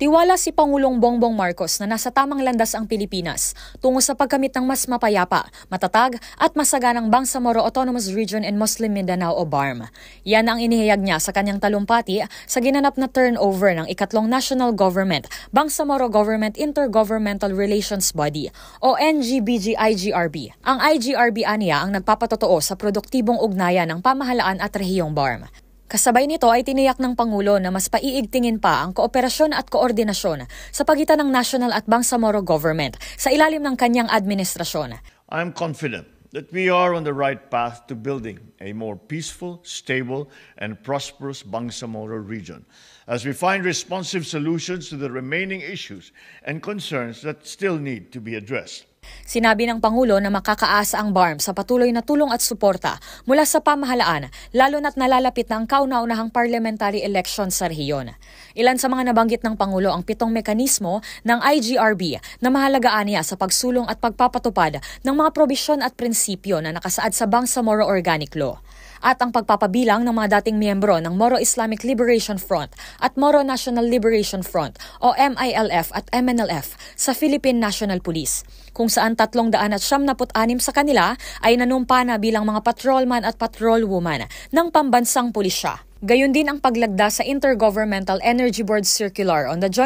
Tiwala si Pangulong Bongbong Marcos na nasa tamang landas ang Pilipinas tungo sa pagkamit ng mas mapayapa, matatag at masaganang Bangsamoro Autonomous Region and Muslim Mindanao o BARM. Yan ang inihayag niya sa kanyang talumpati sa ginanap na turnover ng ikatlong National Government Bangsamoro Government Intergovernmental Relations Body o NGBG-IGRB. Ang IGRB aniya ang nagpapatotoo sa produktibong ugnayan ng pamahalaan at rehiyong BARM. Kasabay nito ay tiniyak ng Pangulo na mas paiigtingin pa ang kooperasyon at koordinasyon sa pagitan ng national at Bangsamoro government sa ilalim ng kanyang administrasyon. I am confident that we are on the right path to building a more peaceful, stable, and prosperous Bangsamoro region as we find responsive solutions to the remaining issues and concerns that still need to be addressed. Sinabi ng Pangulo na makakaasa ang BARM sa patuloy na tulong at suporta mula sa pamahalaan, lalo na't nalalapit na ang kauna-unahang parliamentary election sa rehiyon. Ilan sa mga nabanggit ng Pangulo ang 7 mekanismo ng IGRB na mahalagaan niya sa pagsulong at pagpapatupad ng mga probisyon at prinsipyo na nakasaad sa Bangsamoro Organic Law. At ang pagpapabilang ng mga dating miyembro ng Moro Islamic Liberation Front at Moro National Liberation Front o MILF at MNLF sa Philippine National Police, kung saan 376 sa kanila ay nanumpa na bilang mga patrolman at patrolwoman ng pambansang pulisya. Gayon din ang paglagda sa Intergovernmental Energy Board Circular on the